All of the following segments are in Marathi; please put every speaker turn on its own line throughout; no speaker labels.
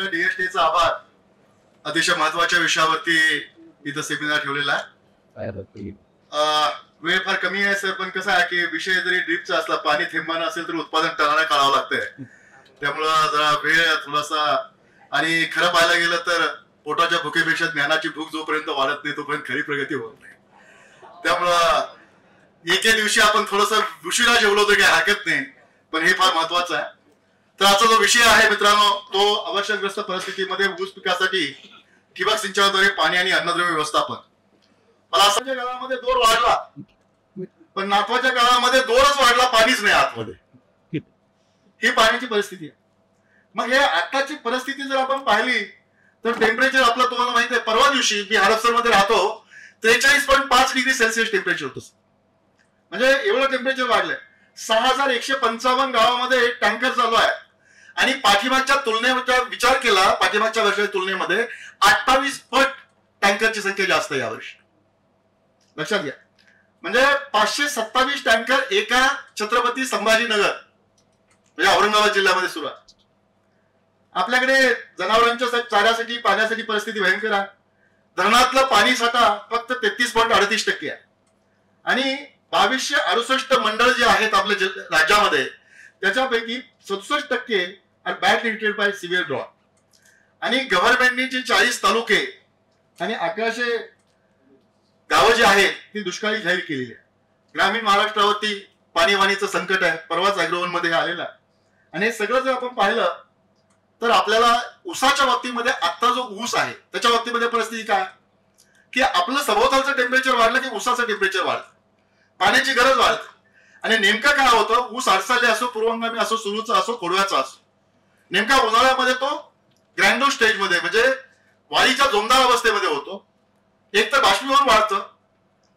मित्र डीएसटीचा आभार. अतिशय महत्वाच्या विषयावरती इथं सेमिनार ठेवलेला आहे. वेळ फार कमी आहे सर, पण कसं आहे की विषय जरी ड्रीपचा असला, पाणी थेंबानं असेल तर उत्पादन टनाने काढावं लागतंय. त्यामुळं जरा वेळ थोडासा, आणि खरं पाहायला गेलं तर पोटाच्या भुकेपेक्षा ज्ञानाची भूक जोपर्यंत वाढत नाही तोपर्यंत खरी प्रगती होत नाही. त्यामुळं एके दिवशी आपण थोडस उशिरा जेवलो तर काही हरकत नाही, पण हे फार महत्वाचं आहे. तर आजचा जो विषय आहे मित्रांनो, तो आवश्यकग्रस्त परिस्थितीमध्ये ऊस पिकासाठी ठिबक सिंचनाद्वारे पाणी आणि अन्नद्रव्य व्यवस्थापन. मला असंच्या काळामध्ये दोर वाढला, पण नातवाच्या काळामध्ये दोरच वाढला, पाणीच नाही आतमध्ये. ही पाण्याची परिस्थिती आहे. मग हे आताची परिस्थिती जर आपण पाहिली तर टेम्परेचर आपलं तुम्हाला माहिती आहे, परवा दिवशी मी हडपसर मध्ये राहतो 43.5 डिग्री सेल्सिअस टेम्परेचर होतं. म्हणजे एवढं टेम्परेचर वाढलंय. 6155 गावामध्ये टँकर चालू आहे आणि पाठीमागच्या तुलनेचा विचार केला, पाठीमागच्या वर्षाच्या तुलनेमध्ये 28 पट टँकरची संख्या जास्त आहे यावर्षी. लक्षात घ्या. म्हणजे 527 टँकर एका छत्रपती संभाजीनगर म्हणजे औरंगाबाद जिल्ह्यामध्ये सुरू आहे. आपल्याकडे जनावरांच्या चाऱ्यासाठी पाण्यासाठी परिस्थिती भयंकर आहे. धरणातलं पाणी साठा फक्त 33.38% आहे आणि 2268 मंडळ जे आहेत आपल्या राज्यामध्ये, त्याच्यापैकी 67% are badly hitted by severe drought. आणि गव्हर्नमेंटने जे 40 तालुके आणि 1100 गावं जी आहेत ती दुष्काळी जाहीर केलेली आहे. ग्रामीण महाराष्ट्रावरती पाणीवाणीचं संकट आहे. परवाच अॅग्रोवन मध्ये आलेला. आणि हे सगळं जर आपण पाहिलं तर आपल्याला ऊसाच्या बाबतीमध्ये आता जो ऊस आहे त्याच्या बाबतीमध्ये परिस्थिती काय की आपलं सभोवतालचं टेम्परेचर वाढलं की ऊसाचं टेम्परेचर वाढतं, पाण्याची गरज वाढते. आणि नेमकं काय होतं, ऊस आडसाले असो, पूर्वंगामी असो, सुरूचा असो, खोडव्याचा असो, नेमका उन्हाळ्यामध्ये तो ग्रँडो स्टेजमध्ये म्हणजे वाढीच्या जोमदार अवस्थेमध्ये होतो. एक तर बाष्पीभवन वाढतं,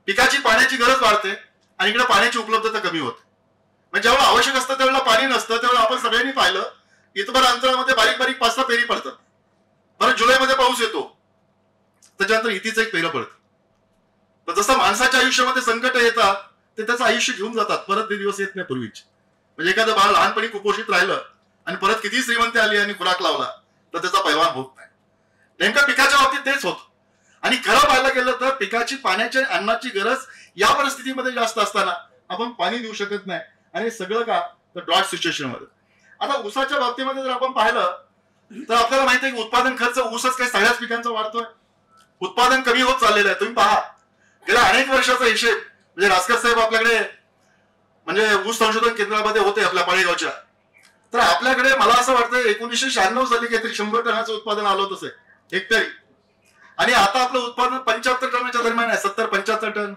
पिकाची पाण्याची गरज वाढते आणि इकडे पाण्याची उपलब्धता कमी होते. म्हणजे जेवढं आवश्यक असतं त्यावेळेला पाणी नसतं. त्यावेळेला आपण सगळ्यांनी पाहिलं इथभर अंतरामध्ये बारीक बारीक 5-6 पेरी पडतात. परत जुलैमध्ये पाऊस येतो, त्याच्यानंतर इथेच एक पेरं पडतं. तर जसं माणसाच्या आयुष्यामध्ये संकट येतात ते त्याचं आयुष्य घेऊन जातात, परत ते दिवस येत नाही पूर्वीचे. म्हणजे एखादं बाळ लहानपणी कुपोषित राहिलं आणि परत किती श्रीमंती आली आणि खुराक लावला तर त्याचा पैलवान होत नाही. नेमकं पिकाच्या बाबतीत तेच होतं. आणि खरं पाहायला गेलं तर पिकाची पाण्याची अन्नाची गरज या परिस्थितीमध्ये जास्त असताना आपण पाणी देऊ शकत नाही. आणि सगळं का तर ड्रॉट सिच्युएशन मध्ये. आता ऊसाच्या बाबतीमध्ये जर आपण पाहिलं तर आपल्याला माहिती आहे की उत्पादन खर्च ऊसच काही सगळ्याच पिकांचा वाढतोय. उत्पादन कमी होत चाललेलं आहे. तुम्ही पहा गेल्या अनेक वर्षाचा हिशेब म्हणजे रासकर साहेब आपल्याकडे म्हणजे ऊस संशोधन केंद्रामध्ये होते आपल्या पाळेगावच्या. तर आपल्याकडे मला असं वाटतं 1996 साली काहीतरी 100 टनाचं उत्पादन आलं होतं हेक्टरी. आणि आता आपलं उत्पादन 75 टनाच्या दरम्यान आहे. 70-75 टन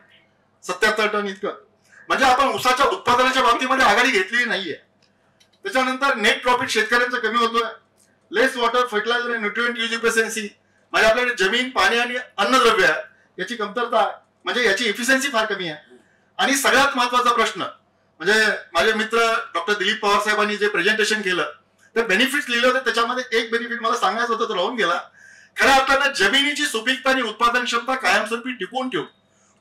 77 टन इतकं. म्हणजे आपण ऊसाच्या उत्पादनाच्या बाबतीमध्ये आघाडी घेतलेली नाहीये. त्याच्यानंतर नेट प्रॉफिट शेतकऱ्यांचं कमी होतोय. लेस वॉटर, फर्टिलायझर आणि न्यूट्रिएंट यूज इफिशियन्सी म्हणजे आपल्याकडे जमीन, पाणी आणि अन्नद्रव्य याची कमतरता आहे. म्हणजे याची इफिशियन्सी फार कमी आहे. आणि सगळ्यात महत्वाचा प्रश्न म्हणजे माझे मित्र डॉक्टर दिलीप पवार साहेबांनी जे प्रेझेंटेशन केलं ते बेनिफिट्स लिहिले होते. त्याच्यामध्ये एक बेनिफिट मला सांगायचं होतं तर राहून गेला. खऱ्या अर्थानं जमिनीची सुपीकता आणि उत्पादन क्षमता कायमस्वरूपी टिकवून ठेवू.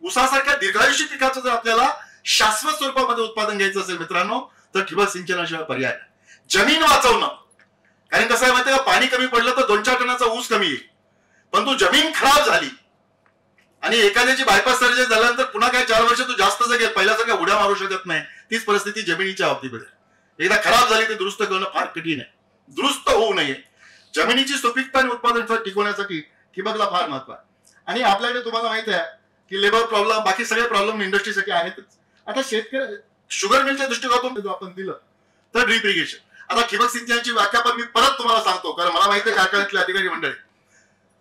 ऊसासारख्या दीर्घायुषी पिकाचं जर आपल्याला शाश्वत स्वरूपामध्ये उत्पादन घ्यायचं असेल मित्रांनो तर ठिबक सिंचनाशिवाय पर्याय नाही. जमीन वाचवणं, कारण कसं आहे माहिती का, पाणी कमी पडलं तर 2-4 टनाचा ऊस कमी येईल. पण तू जमीन खराब झाली आणि एखाद्याची बायपास सर्जरी झाल्यानंतर पुन्हा काही 4 वर्ष तू जास्त जगेल, पहिल्यासारख्या उड्या मारू शकत नाही. तीच परिस्थिती जमिनीच्या बाबतीमध्ये. एकदा खराब झाली ते दुरुस्त करणं फार कठीण आहे. दुरुस्त होऊ नये. जमिनीची सुपीकता आणि उत्पादन टिकवण्यासाठी ठिबकला फार महत्व आहे. आणि आपल्याकडे तुम्हाला माहिती आहे की लेबर प्रॉब्लेम, बाकी सगळे प्रॉब्लेम इंडस्ट्रीसाठी आहेतच. आता शेतकरी शुगर मिलच्या दृष्टिकोनातून आपण दिलं तर ड्रीप इरिगेशन. आता ठिबक सिंचनाची व्याख्या पण मी परत तुम्हाला सांगतो, कारण मला माहिती आहे कारखान्यातले अधिकारी मंडळी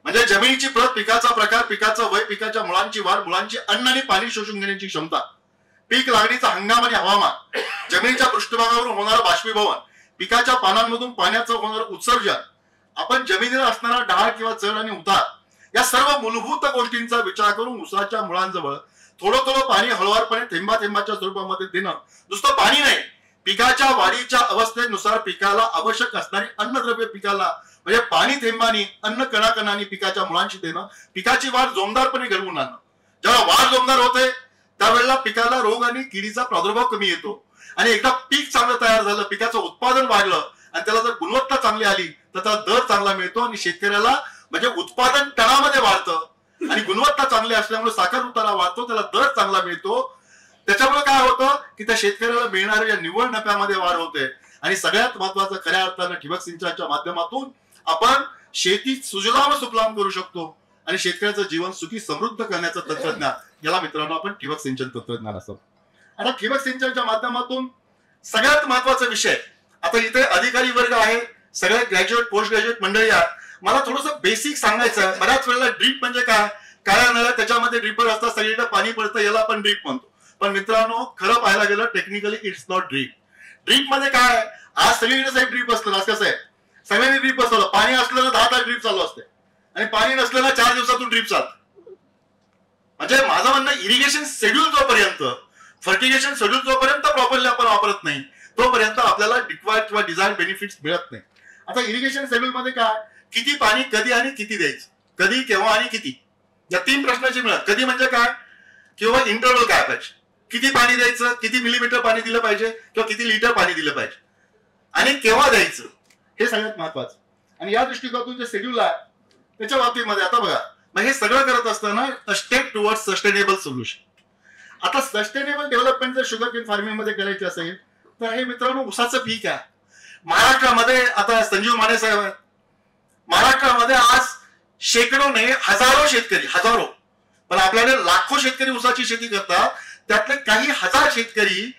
म्हणजे जमिनीची प्रत, पिकाचा प्रकार, पिकाचं वय, पिकाच्या मुळांची वाढ, मुळांची अन्न आणि पाणी शोषून घेण्याची क्षमता, पीक लागणीचा हंगाम आणि हवामान, जमिनीच्या पृष्ठभागावरून होणारं बाष्पीभवन, पिकाच्या पानांमधून पाण्याचं होणारं उत्सर्जन, आपण जमिनीला असणारा ढाळ किंवा चढ आणि उतार या सर्व मूलभूत गोष्टींचा विचार करून ऊसाच्या मुळांजवळ थोडं थोडं पाणी हळूवारपणे थेंबा थेंबाच्या स्वरूपामध्ये देणं. नुसतं पाणी नाही, पिकाच्या वाढीच्या अवस्थेनुसार पिकाला आवश्यक असणारी अन्नद्रव्य पिकाला म्हणजे पाणी थेंबानी, अन्न कणाकणांनी पिकाच्या मुळांशी देणं, पिकाची वाढ जोमदारपणे घडवून आणणं. जेव्हा वाढ जोमदार होते त्यावेळेला पिकाला रोग आणि किडीचा प्रादुर्भाव कमी येतो. आणि एकदा पीक चांगलं तयार झालं, पिकाचं उत्पादन वाढलं आणि त्याला जर गुणवत्ता चांगली आली त्याचा दर चांगला मिळतो आणि शेतकऱ्याला म्हणजे उत्पादन टनामध्ये वाढतं आणि गुणवत्ता चांगली असल्यामुळे साखर उतारा वाढतो, त्याला दर चांगला मिळतो. त्याच्यामुळे काय होतं की त्या शेतकऱ्याला मिळणाऱ्या निव्वळ नफ्यामध्ये वाढ होते. आणि सगळ्यात महत्वाचं खऱ्या अर्थानं ठिबक सिंचनाच्या माध्यमातून आपण शेती सुजलाम सुफलाम करू शकतो आणि शेतकऱ्याचं जीवन सुखी समृद्ध करण्याचं तंत्रज्ञान, याला मित्रांनो आपण ठिबक सिंचन तंत्रज्ञान असं. आता ठिबक सिंचनच्या माध्यमातून सगळ्यात महत्वाचा विषय, आता इथे अधिकारी वर्ग आहे, सगळे ग्रॅज्युएट पोस्ट ग्रॅज्युएट मंडळी आहे, मला थोडंसं बेसिक सांगायचं आहे. बऱ्याच वेळेला ड्रीप म्हणजे काय, काळ्या नळ्या त्याच्यामध्ये ड्रिपर असतात, सगळीकडे पाणी पडतं, याला आपण ड्रीप म्हणतो. पण मित्रांनो खरं पाहायला गेलं technically it's not drip. Drip मध्ये काय, आज सगळीकडे साहेब ड्रीप असतं, आज कसं आहे सगळ्यांनी ड्रीप बसवलं, पाणी असलं तर 10 तास ड्रीप चालू असते आणि पाणी नसलं ना 4 दिवसातून ड्रीप चालतं. म्हणजे माझं म्हणणं इरिगेशन शेड्यूल जोपर्यंत, फर्टिगेशन शेड्यूल जोपर्यंत प्रॉपरली आपण वापरत नाही तोपर्यंत आपल्याला रिक्वायर्ड किंवा डिझायर बेनिफिट्स मिळत नाही. आता इरिगेशन शेड्यूल मध्ये काय, किती पाणी कधी आणि किती द्यायचं, कधी केव्हा आणि किती, या 3 प्रश्नाची मिळत. कधी म्हणजे काय, किंवा इंटरव्हल काय पाहिजे, किती पाणी द्यायचं, किती मिलीमीटर पाणी दिलं पाहिजे किंवा किती लिटर पाणी दिलं पाहिजे आणि केव्हा द्यायचं, हे सगळ्यात महत्वाचं. आणि या दृष्टिकोनातून जे शेड्यूल आहे त्याच्या बाबतीमध्ये आता बघा, मग हे सगळं करत असताना स्टेप टुवर्ड सस्टेनेबल सोल्युशन. आता सस्टेनेबल डेव्हलपमेंट जर शुगर केन फार्मिंग मध्ये करायची असेल तर हे मित्रांनो ऊसाचं पीक आहे. महाराष्ट्रामध्ये आता संजीव माने साहेब आहेत, महाराष्ट्रामध्ये आज शेकडोने हजारो शेतकरी, हजारो पण आपल्याकडे लाखो शेतकरी ऊसाची शेती करतात. त्यातले काही हजार शेतकरी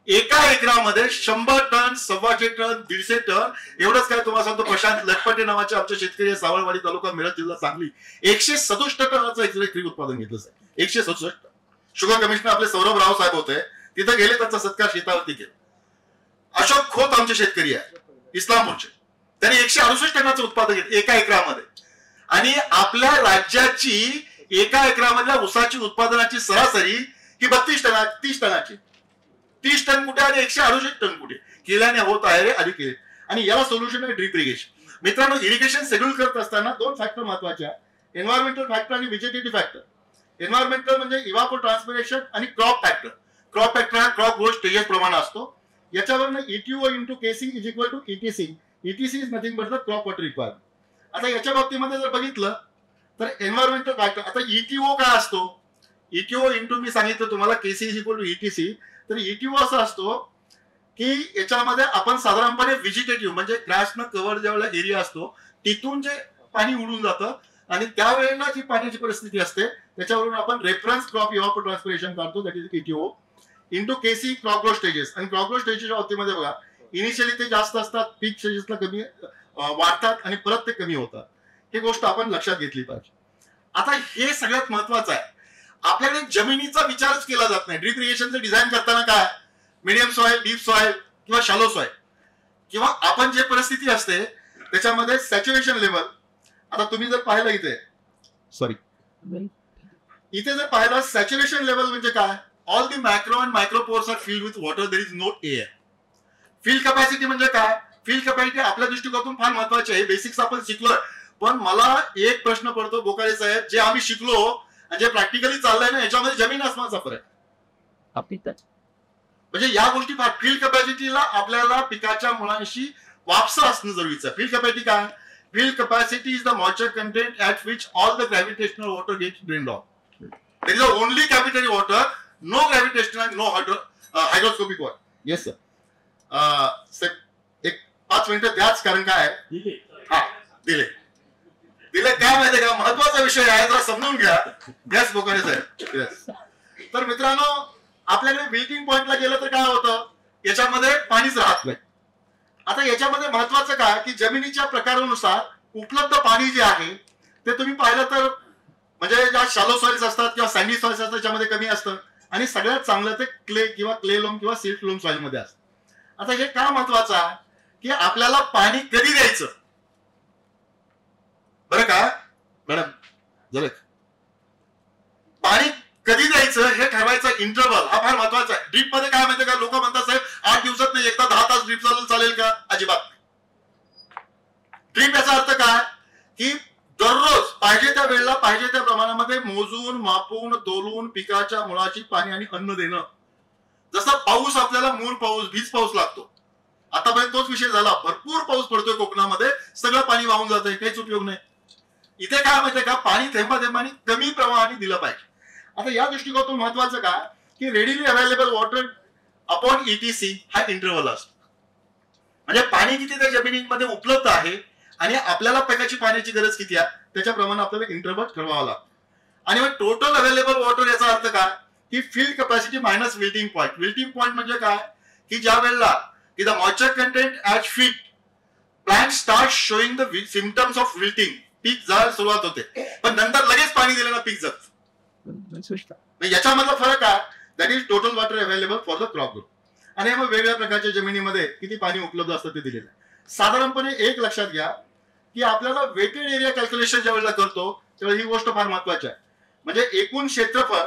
एका एकरामध्ये 100 टन, 125 टन, 150 टन एवढंच काय तुम्हाला सांगतो. प्रशांत लटपटे नावाचे आमचे शेतकरी सावळवाडी तालुका मिरज जिल्हा सांगली 167 टनाचं एकरी उत्पादन घेतलं साहेब, 167. शुगर कमिशनर आपले सौरभ राव साहेब होते, तिथे गेले, त्यांचा सत्कार शेतावरती केला. अशोक खोत आमचे शेतकरी आहे इस्लामपूरचे, त्यांनी 168 टनाचं उत्पादन घेतलं एका एकरामध्ये. आणि आपल्या राज्याची एका एकरामधल्या ऊसाची उत्पादनाची सरासरी ही 32 टन, 30 टनाची. 30 टन कुठे आणि 168 टन कुठे, केल्याने होत आहे रे अधिक. आणि याला सोल्युशन आहे ड्रीप इरिगेशन. मित्रांनो इरिगेशन शेड्यूल करत असताना 2 फॅक्टर महत्वाचे आहेत, एन्व्हायरमेंटल फॅक्टर आणि व्हेजिटेटिव्ह फॅक्टर. एन्व्हायरमेंटल म्हणजे इव्हापोट्रान्सपिरेशन आणि क्रॉप फॅक्टर. क्रॉप फॅक्टर हा क्रॉप ग्रोथ स्टेजेस प्रमाणे असतो. याच्यावरनं ETO into KC is equal to ETC. ETC is nothing but the crop water requirement. आता याच्या बाबतीमध्ये जर बघितलं तर एन्व्हायरमेंटल फॅक्टर, आता ETO काय असतो, ETO इंटू मी सांगितलं तुम्हाला KC is equal to ETC. तर ETO असं असतो की याच्यामध्ये आपण साधारणपणे व्हेजिटेटिव्ह म्हणजे ग्रासनं कव्हर जेवढा एरिया असतो तिथून जे पाणी उडून जातं आणि त्यावेळेला जी पाण्याची परिस्थिती असते त्याच्यावरून आपण रेफरन्स क्रॉप इव्हापोट्रान्सपिरेशन काढतो, that is ETO into KC crop growth stages. आणि क्रॉप ग्रोथ स्टेजेसच्या बाबतीमध्ये बघा, इनिशियली ते जास्त असतात, पीक स्टेजेसला कमी वाढतात आणि परत ते कमी होतात. ही गोष्ट आपण लक्षात घेतली पाहिजे. आता हे सगळ्यात महत्वाचं आहे, आपल्याकडे जमिनीचा विचारच केला जात नाही. ड्रीप इरिगेशनचं डिझाईन करताना काय, मीडियम सॉइल, डीप सॉइल किंवा शॅलो सॉइल, किंवा आपण जे परिस्थिती असते त्याच्यामध्ये सॅच्युरेशन लेवल. आता तुम्ही जर पाहिलं इथे जर पाहिलं सॅच्युरेशन लेवल म्हणजे काय, all the macro and micropores are filled with water, there is no air. Field capacity म्हणजे काय, फील्ड कॅपॅसिटी आपल्या दृष्टिकोनातून फार महत्वाची आहे, बेसिक्स आपण शिकलोय. पण मला एक प्रश्न पडतो बोकारे साहेब, जे आम्ही शिकलो आणि जे प्रॅक्टिकली चाललंय ना याच्यामध्ये जमीन आसमानचा फरक आहे. म्हणजे या गोष्टी फार, फील्ड कॅपॅसिटीला आपल्याला पिकाच्या मुळांशी वापसा असणं जरुरीचं आहे. फील्ड कॅपॅसिटी काय, field capacity is the moisture content at which all the gravitational water gets drained off. There is only capillary water, no gravitational and no hygroscopic water. Yes sir, एक 5 मिनिटं द्याच, कारण काय हा दिले काय माहितीये का, महत्वाचा विषय आहे, जरा समजून घ्या. यस बोकारे साहेब, यस. तर मित्रांनो आपल्याकडे विल्टिंग पॉइंटला गेलं तर काय होतं, याच्यामध्ये पाणीच राहत नाही. आता याच्यामध्ये महत्वाचं काय की जमिनीच्या प्रकारानुसार उपलब्ध पाणी जे आहे ते तुम्ही पाहिलं तर म्हणजे ज्या शॅलो सॉइल्स असतात किंवा सँडी सॉइल्स असतात त्याच्यामध्ये कमी असतं आणि सगळ्यात चांगलं ते क्ले किंवा क्ले लोम किंवा सिल्ट लोम सॉइल मध्ये असतं. आता हे का महत्वाचं आहे की आपल्याला पाणी कधी द्यायचं, बरं का मॅडम, झालं पाणी कधी द्यायचं हे ठरवायचं इंटरव्हल हा फार महत्वाचा आहे. ड्रीप मध्ये काय माहिती का, लोक म्हणतात साहेब 8 दिवसात नाही एकदा 10 तास ड्रीप चालेल का, अजिबात नाही. ड्रीप याचा अर्थ काय की दररोज पाहिजे त्या वेळेला पाहिजे त्या प्रमाणामध्ये मोजून मापून तोलून पिकाच्या मुळाची पाणी आणि अन्न देणं. जसं पाऊस आपल्याला मूळ पाऊस बीज पाऊस लागतो आतापर्यंत तोच विषय झाला. भरपूर पाऊस पडतोय कोकणामध्ये, सगळं पाणी वाहून जातंय, काहीच उपयोग नाही. इथे काय माहितीये का, पाणी थेंबा थेंबाने कमी प्रमाणाने दिलं पाहिजे. आता या दृष्टिकोनातून महत्वाचं काय की readily available water upon ETC हा इंटरव्हल असतो. म्हणजे पाणी किती त्या जमिनीमध्ये उपलब्ध आहे आणि आपल्याला पिकाची पाण्याची गरज किती आहे त्याच्याप्रमाणे आपल्याला इंटरव्हल ठरवावा लागतो. आणि मग टोटल अवेलेबल वॉटर याचा अर्थ काय की field capacity minus wilting point. Wilting point म्हणजे काय की ज्या वेळेला की the moisture content at feet plant start showing the symptoms of wilting. पीक जायला सुरुवात होते, पण नंतर लगेच पाणी दिलं ना पीक जगत. याच्यामधला फरक आहे that is total water available for the crop growth. आणि मग वेगवेगळ्या प्रकारच्या जमिनीमध्ये किती पाणी उपलब्ध असतं ते दिलेलं आहे. साधारणपणे एक लक्षात घ्या की आपल्याला वेटेड एरिया कॅल्क्युलेशन ज्या वेळेला करतो त्यावेळेला ही गोष्ट फार महत्वाची आहे. म्हणजे एकूण क्षेत्रफळ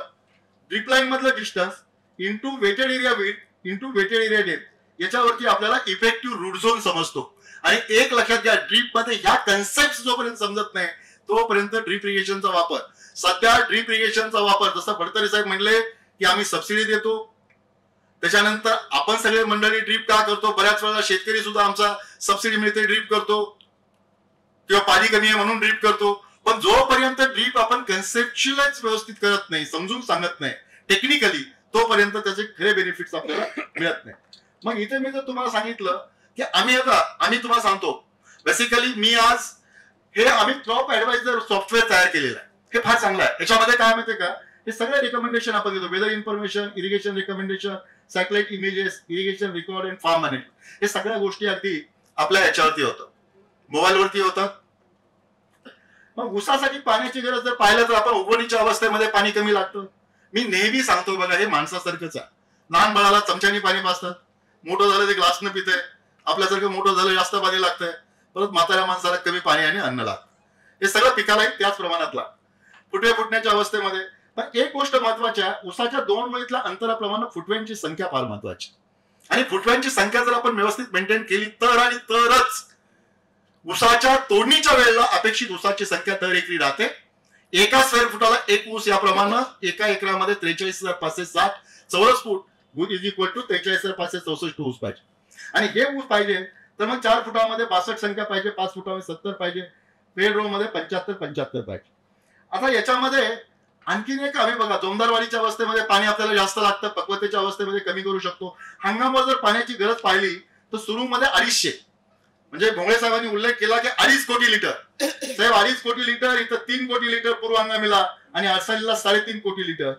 ड्रीप लाईन मधलं distance into wetted area width into wetted area depth याच्यावरती आपल्याला इफेक्टिव्ह रूट झोन समजतो. आणि एक लक्षात घ्या ड्रीप मध्ये ह्या कन्सेप्ट जोपर्यंत समजत नाही तोपर्यंत ड्रीप इरिगेशनचा वापर, सध्या ड्रीप इरिगेशनचा वापर जसं फडतरे साहेब म्हणले की आम्ही सबसिडी देतो, त्याच्यानंतर आपण सगळे मंडळी ड्रीप का करतो, बऱ्याच वेळेला शेतकरी सुद्धा आमचा सबसिडी मिळते ड्रीप करतो किंवा पाणी कमी आहे म्हणून ड्रीप करतो. पण जोपर्यंत ड्रीप आपण कन्सेप्च्युअलाइज व्यवस्थित करत नाही, समजून सांगत नाही टेक्निकली, तोपर्यंत त्याचे खरे बेनिफिट्स आपल्याला मिळत नाही. मग इथे मी जर तुम्हाला सांगितलं की आम्ही तुम्हाला सांगतो बेसिकली मी आज हे आम्ही क्रॉप ऍडवायझर सॉफ्टवेअर तयार केलेलं आहे. हे फार चांगलं आहे. याच्यामध्ये काय माहितीये का, हे सगळे रिकमेंडेशन आपण देतो. Weather information, irrigation recommendation, satellite images, irrigation record and farm management, हे सगळ्या गोष्टी अगदी आपल्या याच्यावरती होतं, मोबाईलवरती होतात. मग ऊसासाठी पाण्याची गरज जर पाहिलं तर आपण उगवणीच्या अवस्थेमध्ये पाणी कमी लागतं. मी नेहमी सांगतो बघा, हे माणसासारखंच आहे. लहान बाळाला चमच्यानी पाणी पाजतात, मोठं झालं ते ग्लासनं पितंय, आपल्यासारखं मोठं झालं जास्त पाणी लागतंय, परत म्हाताऱ्या माणसाला कमी पाणी आणि अन्न लागतं. हे सगळं पिकालाही त्याच प्रमाणात लागतं फुटण्याच्या अवस्थेमध्ये. पण एक गोष्ट महत्वाची आहे, ऊसाच्या दोन वळीतल्या अंतराप्रमाणे फुटव्यांची संख्या फार महत्वाची. आणि फुटव्यांची संख्या जर आपण व्यवस्थित मेंटेन केली तर आणि तरच ऊसाच्या तोडणीच्या वेळेला अपेक्षित ऊसाची संख्या दर एकरी राहते. एका स्क्वेअर फुटाला एक ऊस याप्रमाणे एका एकरामध्ये 43,560 चौरस फूट इज इक्वल टू 43,564 ऊस पाहिजे. आणि हे ऊस पाहिजे तर मग 4 फुटामध्ये 62 संख्या पाहिजे, 5 फुटामध्ये 70 पाहिजे, पेड रो मध्ये 75 पाहिजे. आता याच्यामध्ये आणखीन एक आम्ही बघा, जोमदारवाडीच्या अवस्थेमध्ये पाणी आपल्याला जास्त लागतं, पक्वतेच्या अवस्थेमध्ये कमी करू शकतो. हंगामात जर पाण्याची गरज पाहिली तर सुरूमध्ये 250, म्हणजे भोंगळे साहेबांनी उल्लेख केला की 2.5 कोटी लिटर. साहेब 2.5 कोटी लिटर, इथं 3 कोटी लिटर पूर्व हंगामीला आणि अडसालीला 3.5 कोटी लिटर,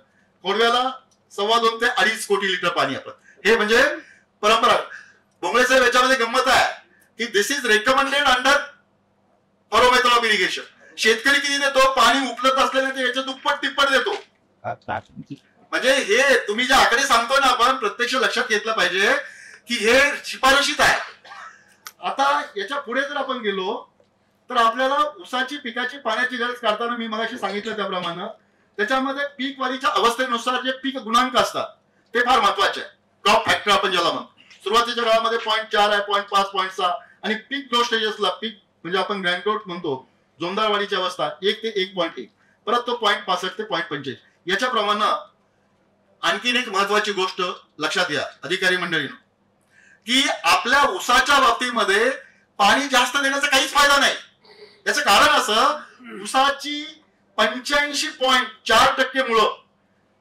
खोडव्याला 2.25 ते 2.5 कोटी लिटर पाणी आपण. हे म्हणजे परंपरा. भोंगळे साहेब याच्यामध्ये गंमत आहे की this is recommended under furrow method of irrigation. शेतकरी किती देतो, पाणी उपलब्ध असल्याने याच्या दुप्पट तिप्पट देतो. म्हणजे हे तुम्ही जे आकडे सांगतो ना आपण प्रत्यक्ष लक्षात घेतलं पाहिजे की हे शिफारशीत आहे. आता याच्या पुढे जर आपण गेलो तर आपल्याला ऊसाची पिकाची पाण्याची गरज काढताना मी मगाशी सांगितलं त्याप्रमाणे त्याच्यामध्ये पीक वाढीच्या अवस्थेनुसार जे पीक गुणांक असतात ते फार महत्वाचे आहे. क्रॉप फॅक्टर आपण ज्याला म्हणतो, सुरुवातीच्या काळामध्ये 0.4 आहे, 0.5, 0.6 आणि पीक ग्रोथ स्टेजेसला पीक म्हणजे आपण ग्रँड ग्रोथ म्हणतो, जोमदारवाडीची अवस्था 1 ते 1.1, परत तो 0.65 ते 0.45. याच्याप्रमाणे आणखीन एक महत्वाची गोष्ट लक्षात घ्या अधिकारी मंडळींनो, की आपल्या ऊसाच्या बाबतीमध्ये पाणी जास्त देण्याचा काहीच फायदा नाही. याचं कारण असं, ऊसाची 85.4% मुळं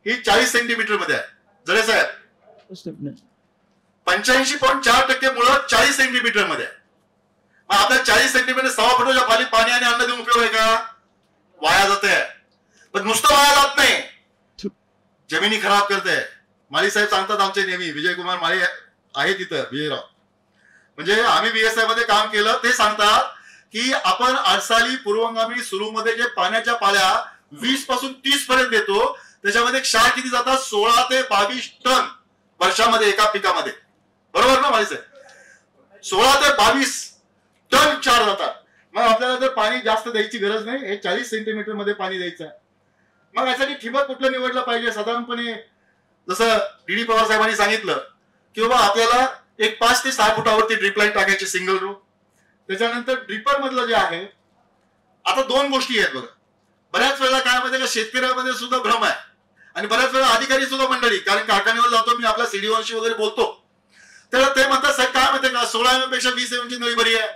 ही 40 सेंटीमीटर मध्ये आहे. जडे साहेब 85.4% मुळं 40 सेंटीमीटर मध्ये आहे. मग आपल्या 40 सेंटीमीटर 6 फुटाच्या खाली पाणी आणि अन्न देऊन उपयोग आहे का? वाया जाते. पण नुसतं वाया जात नाही, जमिनी खराब करते. माळी साहेब सांगतात आमचे नेहमी, विजयकुमार माळी आहे तिथं, विजयराव, म्हणजे आम्ही बीएसआय मध्ये काम केलं, ते सांगतात की आपण अडसाली पूर्वंगामी सुरूमध्ये जे पाण्याच्या पाळ्या 20 पासून 30 पर्यंत देतो, त्याच्यामध्ये क्षार किती जातात, 16 ते 22 टन वर्षामध्ये एका पिकामध्ये. बरोबर ना माळी साहेब? 16 ते 22 टन क्षार जातात. मग आपल्याला जर पाणी जास्त द्यायची गरज नाही, हे 40 सेंटीमीटर मध्ये पाणी द्यायचं आहे. मग यासाठी ठिबक कुठलं निवडलं पाहिजे? साधारणपणे जसं डी पवार साहेबांनी सांगितलं की बाबा आपल्याला एक 5 ते 6 फुटावरती ड्रिप लाईन टाकायची सिंगल रो. त्याच्यानंतर ड्रिपर मधलं जे आहे, आता 2 गोष्टी आहेत बघा. बऱ्याच वेळेला काय माहिती का, शेतकऱ्यामध्ये सुद्धा भ्रम आहे आणि बऱ्याच वेळा अधिकारी सुद्धा मंडळी, कारण कारखान्यावर जातो मी, आपल्या सीडीओशी वगैरे बोलतो, त्याला ते म्हणतात साहेब काय माहितीये का 16 mm पेक्षा 20 mm ची नळी बरी आहे.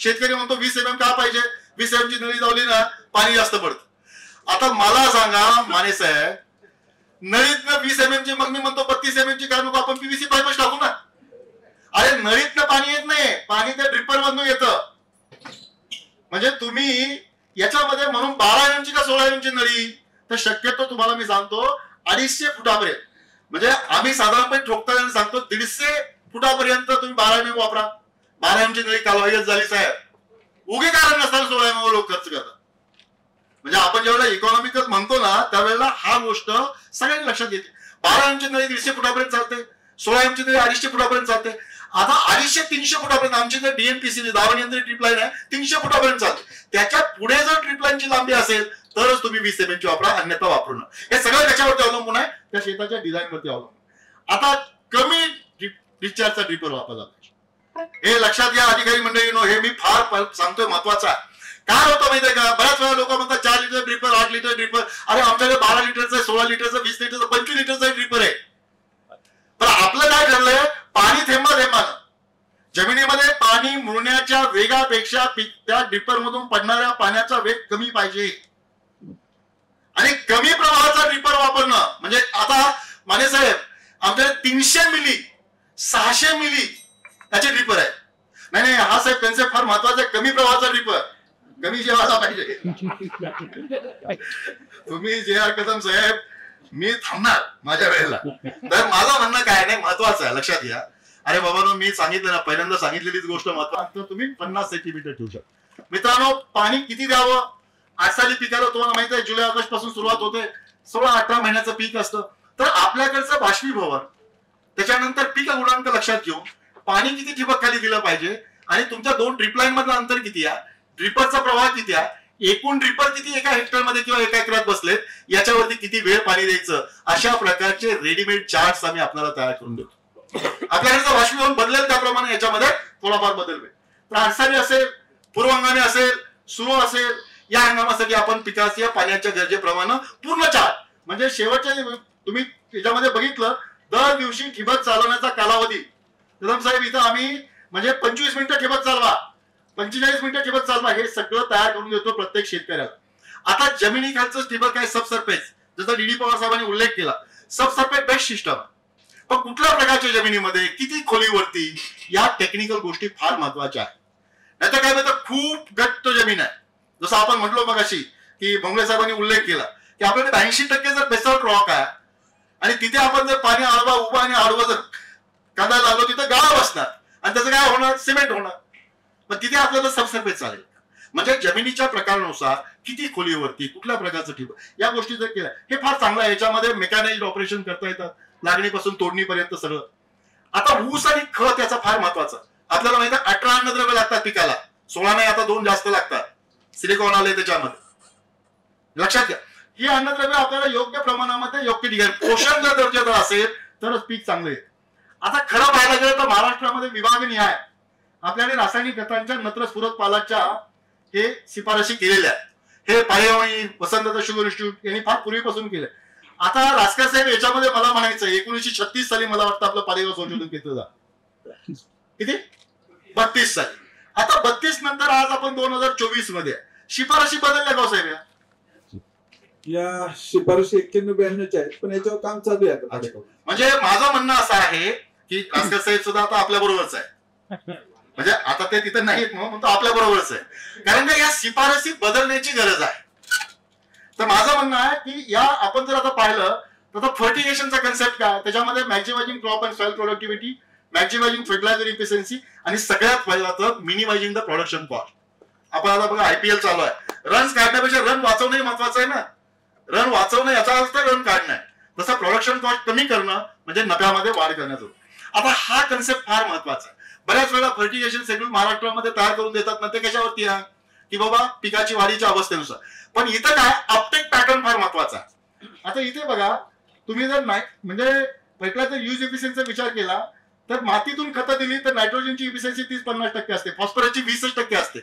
शेतकरी म्हणतो 20 mm का पाहिजे, 20 mm ची नळी लावली ना पाणी जास्त पडतं. आता मला सांगा माने साहेब, नळीतनं 20 mm ची, मग मी म्हणतो 32 mm ची काय नको आपण पीव्हीसी पाईपच टाकू ना. अरे नळीतनं पाणी येत नाही, पाणी त्या ड्रिपर मधून येतं. म्हणजे तुम्ही याच्यामध्ये म्हणून 12 mm ची का 16 mm ची नळी, तर शक्यतो तुम्हाला मी सांगतो 250 फुटापर्यंत, म्हणजे आम्ही साधारणपणे ठोकताना सांगतो 150 फुटापर्यंत तुम्ही 12 mm वापरा. 12 mm ची नळी कालवाईच झाली साहेब, उगे कारण नसताना 16 mm लोक खर्च करतात. म्हणजे आपण जेवढा इकॉनॉमिकल म्हणतो ना त्यावेळेला हा गोष्ट सगळ्यांनी लक्षात घेते. 12 mm ची नळी 150 फुटापर्यंत चालते, 16 mm ची नळी 250 फुटापर्यंत चालते. आता 250-300 फुटापर्यंत आमची जर डीएनपीसी दावण यंत्र ट्रिप लाईन आहे 300 फुटापर्यंत चालते. त्याच्या पुढे जर ट्रिप लाईनची लांबी असेल तरच तुम्ही 20 mm ची वापरा, अन्यथा वापरू नका. हे सगळं त्याच्यावरती अवलंबून आहे, त्या शेताच्या डिझाईन वरती अवलंबून. आता कमी डिस्चार्जचा ड्रिपर वापरला पाहिजे, हे लक्षात घ्या अधिकारी मंडळींनो. हे मी फार सांगतोय महत्वाचं आहे. काय होतं माहितीये का, बऱ्याच वेळा लोक म्हणतात 4 लिटर ड्रिपर, 8 लिटर ड्रिपर. अरे आमच्याकडे 12 लिटरचा, 16 लिटरचा, 20 लिटरचा, 25 लिटरचा ड्रिपर आहे. पण आपलं काय ठरलंय, पाणी थेंबानं जमिनीमध्ये पाणी मुरण्याच्या वेगापेक्षा त्या ड्रिपर मधून पडणाऱ्या पाण्याचा वेग कमी पाहिजे आणि कमी प्रवाहाचा ड्रिपर वापरणं. म्हणजे आता माने साहेब आमच्याकडे 300 मिली 600 मिली त्याचे ड्रिपर आहे. नाही हा साहेब कन्सेप्ट फार महत्वाचा आहे. कमी प्रवाहाचा ड्रिपर कमी जेवायला पाहिजे. तुम्ही जे आर कदम साहेब, मी थांबणार माझ्या वेळेला. तर माझं म्हणणं काय नाही, महत्वाचं आहे लक्षात घ्या. अरे बाबा मी सांगितलं ना, पहिल्यांदा सांगितलेलीच गोष्ट महत्वाची. तुम्ही 50 सेंटीमीटर ठेवू शकता. मित्रांनो पाणी किती द्यावं, 8 साली पिकाला तुम्हाला माहिती आहे जुलै ऑगस्ट पासून सुरुवात होते, 16-18 महिन्याचं पीक असतं. तर आपल्याकडचं बाष्पीभवन, त्याच्यानंतर पीक गुणांक लक्षात घेऊन पाणी किती ठिबक खाली दिलं पाहिजे आणि तुमच्या 2 ड्रिप लाईन मधलं अंतर किती आहे, ड्रिपरचा प्रवाह किती आहे, एकूण ड्रिपर किती एका हेक्टरमध्ये किंवा एका एकरात बसलेत, याच्यावरती किती वेळ पाणी द्यायचं, अशा प्रकारचे रेडीमेड चार्ट्स आम्ही आपल्याला तयार करून देतो. आपल्याकडे बाष्पीभवन बदलेल त्याप्रमाणे याच्यामध्ये थोडाफार बदल होईल. तर आषाढी असेल, पूर्व हंगामी असेल, सुरू असेल, या हंगामासाठी आपण पिकाच्या पाण्याच्या गरजेप्रमाणे पूर्ण चार्ट, म्हणजे शेवटच्या तुम्ही त्याच्यामध्ये बघितलं दर दिवशी ठिबक चालवण्याचा कालावधी. कदम साहेब इथं आम्ही म्हणजे 25 मिनिटं ठिबक चालवा, 45 मिनिटं ठिबक चालवा, हे सगळं तयार करून देतो प्रत्येक शेतकऱ्याला. आता जमिनीखालचं ठिबक आहे सबसर्फेस, जसं डीडी पवार साहेबांनी उल्लेख केला, सबसर्फेस बेस्ट सिस्टम. पण कुठल्या प्रकारच्या जमिनीमध्ये किती खोलीवरती, या टेक्निकल गोष्टी फार महत्वाच्या आहेत. नाहीतर काय म्हणतात खूप घट्ट जमीन आहे, जसं आपण म्हटलो मगाशी की भोंगळे साहेबांनी उल्लेख केला की आपल्याकडे 80% जर बेसॉल्ट रॉक आहे आणि तिथे आपण जर पाणी आडवा उभा आणि आडवा जर कांदा लावलो तिथं गाळा बसणार आणि त्याचं काय होणार, सिमेंट होणार. पण तिथे आपल्याला सबसर्फेस चालेल. म्हणजे जमिनीच्या प्रकारानुसार किती खोलीवरती कुठल्या प्रकारचं ठिबक, या गोष्टी जर केल्या हे फार चांगलं आहे. याच्यामध्ये मेकॅनाइज्ड ऑपरेशन करता येतात, लागणीपासून तोडणीपर्यंत सगळं. आता ऊस आणि खत याचा फार महत्वाचा. आपल्याला माहिती आहे 18 अन्नद्रव्य लागतात पिकाला, 16 नाही आता 2 जास्त लागतात, सिलिकॉन आले त्याच्यामध्ये. लक्षात घ्या ही अन्नद्रव्य आपल्याला योग्य प्रमाणामध्ये योग्य ठिकाणी पोषण जर दर्जाचं असेल तरच पीक चांगलं येईल. आता खरं पाहायला गेलं तर महाराष्ट्रामध्ये विभागनिहाय आपल्याकडे रासायनिक खतांच्या नत्रस्फुरत पालाच्या हे शिफारशी केलेल्या आहेत. हे पायवाणी वसंतदादा शुगर इन्स्टिट्यूट यांनी फार पूर्वीपासून केलंय. आता रासकर साहेब याच्यामध्ये मला म्हणायचं 1936 साली मला वाटतं आपलं पालेगाव संशोधन केलं जातं. किती 32 साली. आता 32 नंतर आज आपण 2024 मध्ये शिफारशी बदलल्या का साहेब?
या शिफारशी 91-92 आहेत, पण याच्यावर काम चालू आहे.
म्हणजे माझं म्हणणं असं आहे की रासकर साहेब सुद्धा आता आपल्या बरोबरच आहे. म्हणजे आता ते तिथे नाहीत म्हणून आपल्या बरोबरच आहे, कारण का या शिफारशी बदलण्याची गरज आहे. तर माझं म्हणणं आहे की या आपण जर आता पाहिलं तर फर्टिगेशनचा कन्सेप्ट काय, त्याच्यामध्ये maximising crop and soil productivity, maximising fertiliser efficiency आणि सगळ्यात पहिला तर मिनिमायझिंग द प्रोडक्शन कॉस्ट. आपण आता बघा IPL चालू आहे, रन्स काढण्यापेक्षा रन वाचवणं महत्वाचं आहे ना. रन वाचवणं याचा अर्थ रन काढणं आहे, तसं प्रोडक्शन कॉस्ट कमी करणं म्हणजे नफ्यामध्ये वाढ करण्याचं. आता हा कन्सेप्ट फार महत्वाचा आहे. बऱ्याच वेळा फर्टिगेशन शेड्यूल महाराष्ट्रामध्ये तयार करून देतात ना, ते कशावरती आहे की बाबा पिकाची वाढीच्या अवस्थेनुसार. पण इथं काय अपटेक पॅटर्न फार महत्वाचा आहे. आता इथे बघा तुम्ही जर म्हणजे फर्टिलायझर यूज इफिशियन्सीचा विचार केला तर मातीतून खतं दिली तर नायट्रोजनची इफिशियन्सी 30-50% असते, फॉस्फरसची 20% असते,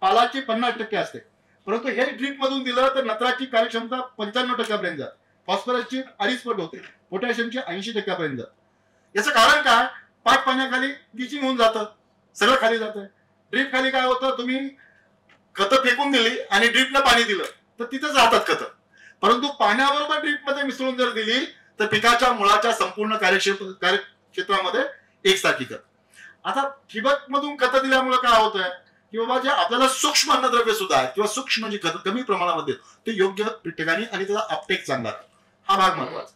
पालाची 50% असते. परंतु हे ड्रीप मधून दिलं तर नत्राची कार्यक्षमता 95% पर्यंत जाते, फॉस्फरसची 2.5 पट होते, पोटॅशियमची 80% पर्यंत जाते. याचं कारण काय, पाठ पाण्याखाली गिचिंग होऊन जातं, सगळं खाली जातं. ड्रीप खाली काय होतं, तुम्ही खतं फेकून दिली आणि ड्रीपनं पाणी दिलं तर तिथेच राहतात खतं. परंतु पाण्याबरोबर ड्रीप मध्ये मिसळून जर दिली तर पिकाच्या मुळाच्या संपूर्ण कार्यक्षेत्रामध्ये एकसारखी खत. आता ठिबक मधून खतं दिल्यामुळे काय होतंय की बाबा जे आपल्याला सूक्ष्म अन्नद्रव्य सुद्धा आहे किंवा सूक्ष्म जी खत कमी प्रमाणामध्ये ते योग्य ठिकाणी आणि त्याचा अपटेक चांगला, हा भाग महत्वाचा.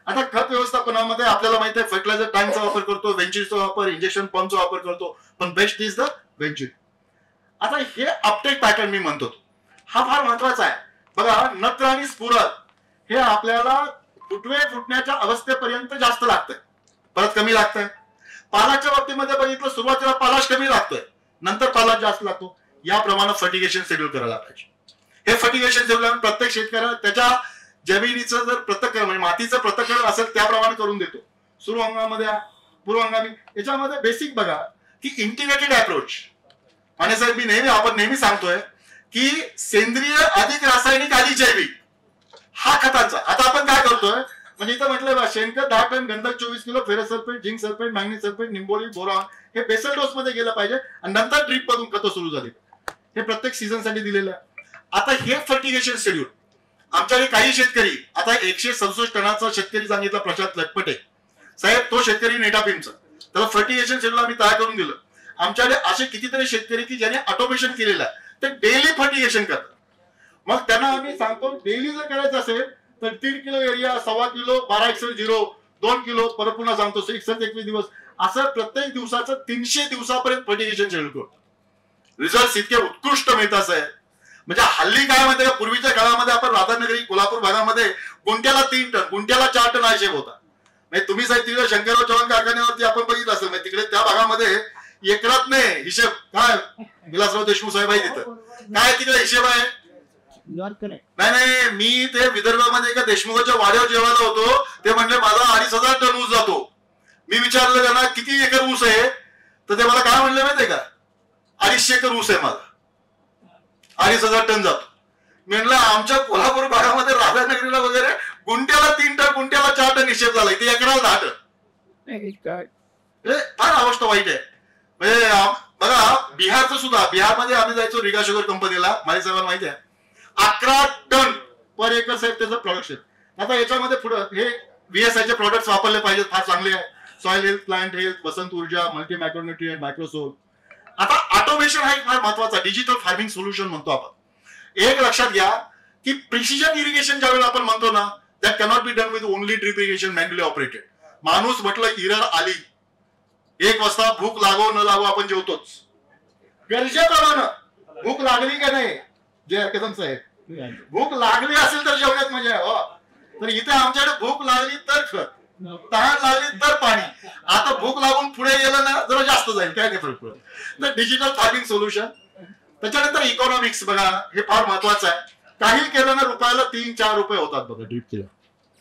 आता खत व्यवस्थापनामध्ये आपल्याला माहिती आहे फर्टिलायझर टँकचा वापर करतो, वेंचुरीचा वापर, इंजेक्शन पंपचा वापर करतो, पण बेस्ट इज द वेंचुरी. आता हे अपटेक पॅटर्न मी म्हणतो हा फार महत्वाचा आहे. बघा नत्र आणि स्फुरद हे आपल्याला फुटवे फुटण्याच्या अवस्थेपर्यंत जास्त लागतंय, परत कमी लागतंय. पालाच्या बाबतीमध्ये बघितलं सुरुवातीला पालाश कमी लागतोय, नंतर पालाश जास्त लागतो. याप्रमाणे फर्टिगेशन शेड्यूल करायला पाहिजे. हे फर्टिगेशन शेड्यूल प्रत्येक शेतकऱ्याला त्याच्या जमिनीचं जर पृथक्करण म्हणजे मातीचं पृथक्करण असेल त्याप्रमाणे करून देतो. सुरू हंगामामध्ये पूर्व हंगामी याच्यामध्ये बेसिक बघा की इंटिग्रेटेड अप्रोच. आणि साहेब आपण नेहमी सांगतोय की सेंद्रिय अधिक रासायनिक अधिक जैविक हा खतांचा. आता आपण काय करतोय म्हणजे इथं म्हटलं शेणखत 10 टन, गंधक 24 kilo, ferrous sulphate, zinc sulphate, manganese sulphate, निंबोळी, बोरॉन हे बेसल डोस मध्ये गेलं पाहिजे आणि नंतर ड्रीप मधून खतं सुरू झाली. हे प्रत्येक सीझन साठी दिलेलं आहे. आता हे फर्टिगेशन शेड्यूल आमच्याकडे काही शेतकरी, आता 167 टनाचा शेतकरी सांगितला प्रशांत लटपटे साहेब, तो शेतकरी नेटापिमचा, त्याला फर्टिगेशन शेड्यूल आम्ही तयार करून दिलं. आमच्याकडे असे कितीतरी शेतकरी की ज्याने ऑटोमेशन केलेलं आहे ते डेली फर्टिगेशन करतात. मग त्यांना आम्ही सांगतो डेली जर करायचं असेल तर 3 kilo area, 1.25 kilo, 12x0, 2 kilo, परत पुन्हा सांगतो 21 दिवस, असं प्रत्येक दिवसाचं 300 दिवसापर्यंत फर्टिगेशन शेड्यूल करतो. रिझल्ट इतके उत्कृष्ट मिळतात आहे. म्हणजे हल्ली काय माहिती का, पूर्वीच्या काळामध्ये आपण राधानगरी कोल्हापूर भागामध्ये गुंट्याला 3 टन, गुंट्याला 4 टन हिशेब होता. म्हणजे तुम्ही साहेब तिकडे शंकरराव चव्हाण कारखान्यावरती आपण बघितलं असेल, म्हणजे तिकडे त्या भागामध्ये एकरात नाही हिशेब काय विलासराव देशमुख साहेब आहे तिथं काय तिकडे हिशेब आहे. नाही मी ते विदर्भामध्ये एका देशमुखाच्या वाड्यावर जेवायला होतो, ते म्हणले माझा 2,500 टन ऊस जातो. मी विचारलं त्यांना किती एकर ऊस आहे, तर ते मला काय म्हणले माहितीये का, 250 एकर ऊस आहे माझा, 2,500 टन जातो. मी म्हणलं आमच्या कोल्हापूर भागामध्ये राधानगरीला वगैरे गुंट्याला 3 टन, गुंट्याला 4 टन हिशेब झाला, इथे एकराला 10 टन. फार अवस्था वाईट आहे. म्हणजे बघा बिहारचं सुद्धा, बिहारमध्ये आम्ही जायचो रिगा शुगर कंपनीला, माझ्या सर्वांना माहिती आहे 11 टन पर एकर साहेब त्याचं प्रोडक्शन. आता याच्यामध्ये पुढे हे VSIचे प्रोडक्ट्स वापरले पाहिजेत, फार चांगले आहे. सॉइल हेल्थ, प्लांट हेल्थ, वसंत ऊर्जा, मल्टी मायक्रोन्यूट्रिएंट, मायक्रोसोल. आता ऑटोमेशन हा एक फार महत्वाचा डिजिटल फार्मिंग सोल्युशन म्हणतो आपण. एक लक्षात घ्या की प्रिसिजन इरिगेशन ज्यावेळेला आपण म्हणतो ना, that cannot be done with only drip irrigation manually operated. माणूस म्हटलं इरर आली, 1 वाजता भूक लागो न लागो आपण जेवतोच गरजेप्रमाणे. भूक लागली का नाही जे कदम साहेब, भूक लागली असेल तर जेवण्यात मजा आहे. तर इथे आमच्याकडे भूक लागली तर खत, तहान लागली तर पाणी. आता भूक लागून पुढे गेलं ना जरा जास्त जाईल, काय नाही फरक पडत. तर डिजिटल फार्मिंग सोल्युशन. त्याच्यानंतर इकॉनॉमिक्स बघा, हे फार महत्वाचं आहे. काही केलं ना रुपयाला 3-4 रुपये होतात बघा ड्रीप केलं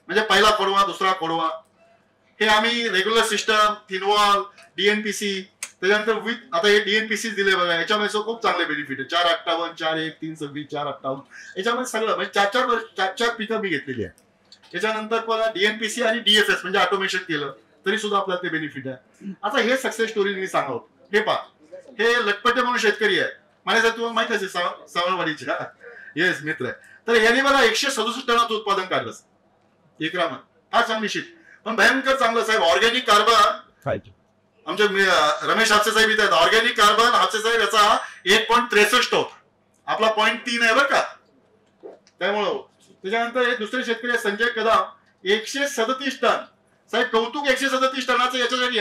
म्हणजे पहिला खोडवा, दुसरा खोडवा. हे आम्ही रेग्युलर सिस्टम, थिनवॉल, DNPC, त्याच्यानंतर विथ आता हे DNPC दिले बघा, याच्यामध्ये खूप चांगले बेनिफिट आहे. 458, 41, 326, 458 याच्यामध्ये सगळं म्हणजे 4 पिकं मी घेतलेली आहे. त्याच्यानंतर पण DNPC आणि DFS म्हणजे ऑटोमेशन केलं तरी सुद्धा आपल्याला ते बेनिफिट आहे. आता हे सक्सेस स्टोरी मी सांगतो. हे पहा, हे लटपटे म्हणून शेतकरी आहे माझ्यासाठी, तुम्हाला माहित असेल सावळवाडीचे, येस मित्र आहे. तर यांनी मला 167 टनाचं उत्पादन काढलं एकरामध्ये, फार चांगली शेती, पण भयंकर चांगलं साहेब. ऑर्गॅनिक कार्बन आमचे रमेश हापसे साहेब इथे आहेत. ऑर्गॅनिक कार्बन हापसे साहेब याचा 1.63 होता, आपला 0.3 आहे बरं का. त्यामुळं त्याच्यानंतर हे दुसरे शेतकरी संजय कदम 137 टन साहेब, कौतुक. 137 टनाचं याच्यासाठी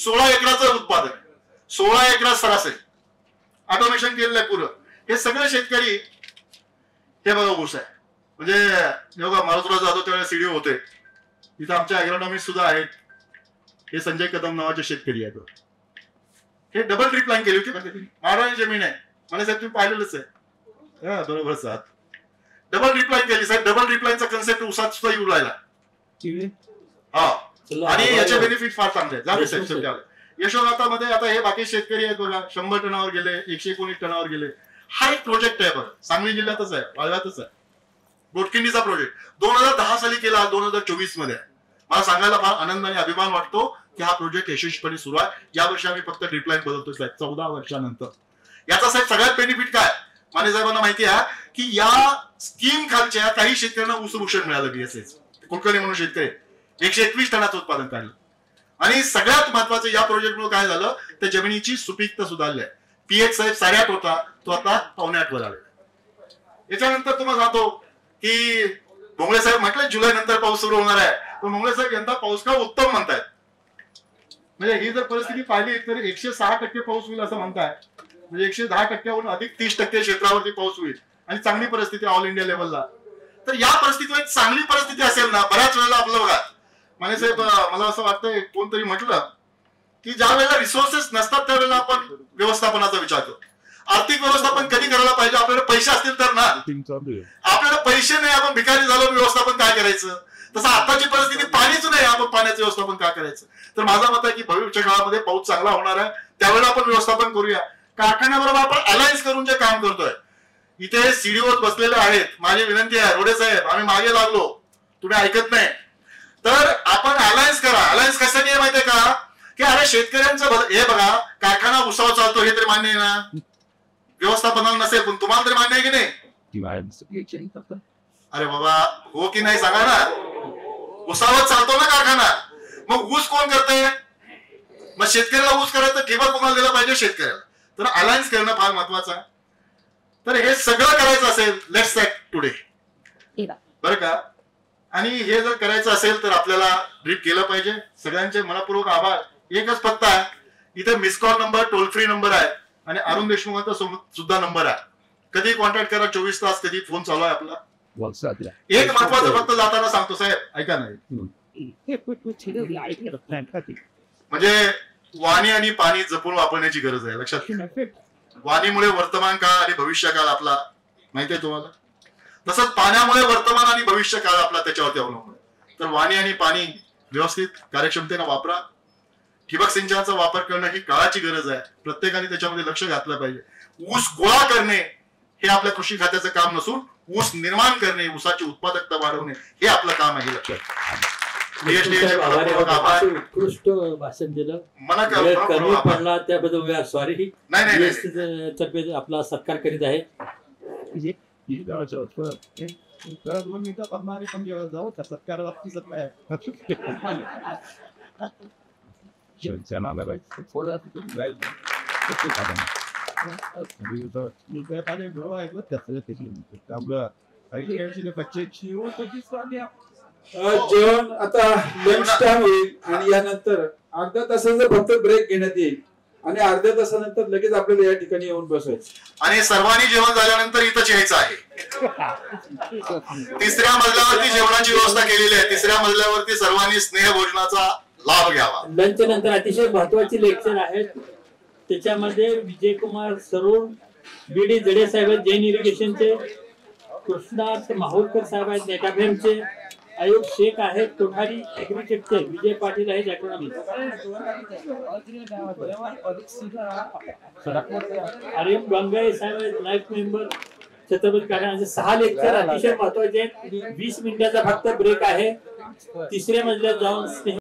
16 एकराचं उत्पादन, 16 एकरात सरासरी ऑटोमेशन केलेलं आहे पुरं. हे सगळे शेतकरी हे बघा ऊस आहे. म्हणजे बघा मारुतराव जाधव त्यावेळेला सीडीओ होते, इथं आमच्या अॅग्रोनॉमिस्ट सुद्धा आहेत. हे संजय कदम नावाचे शेतकरी आहेत. हे डबल ड्रिप लाईन केली होती, महाराणी जमीन आहे मला साहेब, तुम्ही पाहिलेलंच आहे बरोबरच आहात. डबल ड्रिप लाईन केली साहेब. डबल ड्रिप लाईनचा कन्सेप्ट उसात सुद्धा येऊ राहिला. हा, आणि याचे बेनिफिट फार चांगले आहेत. यशोनाथामध्ये आता हे बाकी शेतकरी आहेत बघा, 100 टनावर गेले, 119 टनावर गेले. हा एक प्रोजेक्ट आहे बघा, सांगली जिल्ह्यातच आहे, वाळव्यातच आहे. गोटकिंडीचा प्रोजेक्ट 2010 साली केला, 2024 मध्ये. मला सांगायला फार आनंद आणि अभिमान वाटतो की हा प्रोजेक्ट यशस्वीपणे सुरू आहे. यावर्षी आम्ही फक्त ड्रिपलाईन बदलतोय साहेब 14 वर्षानंतर. याचा साहेब सगळ्यात बेनिफिट काय, माने साहेबांना माहिती आहे की या स्कीम खालच्या काही शेतकऱ्यांना ऊसभूषण मिळालं. बीएसएस कुलकर्णी म्हणून शेतकरी 121 टनाचं उत्पादन काढलं. आणि सगळ्यात महत्वाचं या प्रोजेक्टमुळे काय झालं, तर जमिनीची सुपीकता सुधारली आहे. पीएच साहेब 8.5 होता, तो आता 7.25 वर आलेला. याच्यानंतर तुम्हाला सांगतो की भोंगळे साहेब म्हटलं जुलै नंतर पाऊस सुरू होणार आहे, पण भोंगळे साहेब यंदा पाऊस का उत्तम म्हणतायत. म्हणजे ही जर परिस्थिती पाहिली तर 106% पाऊस होईल असं म्हणताय. म्हणजे 110%हून अधिक 30% क्षेत्रावरती पाऊस होईल आणि चांगली परिस्थिती ऑल इंडिया लेवलला. तर या परिस्थितीवर चांगली परिस्थिती असेल ना, बऱ्याच वेळेला आपलं बघा माने साहेब, मला असं वाटतंय कोणतरी म्हटलं की ज्या वेळेला रिसोर्सेस नसतात त्यावेळेला आपण व्यवस्थापनाचा विचार करतो. आर्थिक व्यवस्थापन कधी करायला पाहिजे, आपल्याला पैसे असतील तर ना. आपल्याला पैसे नाही, आपण भिकारी झालो, व्यवस्थापन काय करायचं. तसं आताची परिस्थिती पाणीच नाही, आपण पाण्याचं व्यवस्थापन काय करायचं. तर माझा मत आहे की भविष्य काळामध्ये पाऊस चांगला होणार आहे, त्यावेळेला आपण व्यवस्थापन करूया. कारखान्याबरोबर आपण अलायन्स करून जे काम करतोय, इथे सीडीओ बसलेले आहेत. माझी विनंती आहे रोडे साहेब, आम्ही मागे लागलो, तुम्ही ऐकत नाही, तर आपण अलायन्स करा. अलायन्स कशासाठी आहे माहितीये का, की अरे शेतकऱ्यांचं हे बघा, कारखाना उसावर चालतो हे तरी मान्य आहे ना, व्यवस्थापनाला नसेल पण तुम्हाला तरी मान्य आहे की नाही. अरे बाबा हो की नाही सांगा ना, उसावर चालतो ना कारखाना, मग ऊस कोण करतंय. मग शेतकऱ्याला ऊस करायचं ठिबक कोणाला दिला पाहिजे, शेतकऱ्याला. तर अलायन्स करणं फार महत्वाचं आहे. तर हे सगळं करायचं असेल, लेट्स ऍक्ट टुडे, बरं का. आणि हे जर करायचं असेल तर आपल्याला ड्रीप केलं पाहिजे. सगळ्यांचे मनपूर्वक आभार. एकच पत्ता आहे इथे, miss call number, toll free number आहे आणि अरुण देशमुखांचा सुद्धा नंबर आहे. कधी कॉन्टॅक्ट करा, 24 तास कधी फोन चालू आहे आपला. एक महत्वाचं फक्त जाताना सांगतो साहेब, ऐका नाही, म्हणजे वाणी आणि पाणी जपून वापरण्याची गरज आहे, लक्षात घ्या. वाणीमुळे वर्तमान काळ आणि भविष्य काळ आपला माहिती आहे तुम्हाला, तसंच पाण्यामुळे वर्तमान आणि भविष्य काळ आपला त्याच्यावरती अवलंबून आहे. तर वाणी आणि पाणी व्यवस्थित कार्यक्षमतेने वापरा. ठिबक सिंचनाचा वापर करणं ही काळाची गरज आहे, प्रत्येकाने त्याच्यामध्ये लक्ष घातलं पाहिजे. ऊस गोळा करणे हे आपल्या कृषी खात्याचं काम नसून ऊस निर्माण करणे, ऊसाची उत्पादकता वाढवणे हे आपलं काम आहे, लक्षात.
उत्कृष्ट भाषण दिलं, कमी पडला त्याबद्दल सॉरी. तर्फे आपला सत्कार करीत आहे.
जेवण आता लंच टाइम होईल आणि यानंतर अर्ध्या तासाचा फक्त ब्रेक घेण्यात येईल आणि अर्ध्या तासानंतर लगेच आपल्याला या ठिकाणी येऊन बसायचं
आणि सर्वांनी जेवण झाल्यानंतर इथंच यायचं आहे. 3ऱ्या मजल्यावरती जेवणाची व्यवस्था केलेली आहे. 3ऱ्या मजल्यावरती सर्वांनी स्नेह भोजनाचा लाभ घ्यावा.
लंच नंतर अतिशय महत्वाची लेक्चर आहेत. त्याच्यामध्ये विजयकुमार सरोड, बीडी जडे साहेब आहेत जैन इरिगेशनचे, कृष्णार्थ माहुरकर साहेब आहेत नेटाफेमचे, आयोग शेख आहेत कोठारी ऍग्रीटेकचे, विजय पाटील आहेत इकॉनॉमिक्स, आर्यम गंगाई साहेब आहेत लाईफ मेंबर छत्रपती कारखान्याचे. 6 लेक्चर अतिशय महत्वाचे आहेत. 20 मिनिटाचा फक्त ब्रेक आहे. 3ऱ्या मजल्यात जाऊन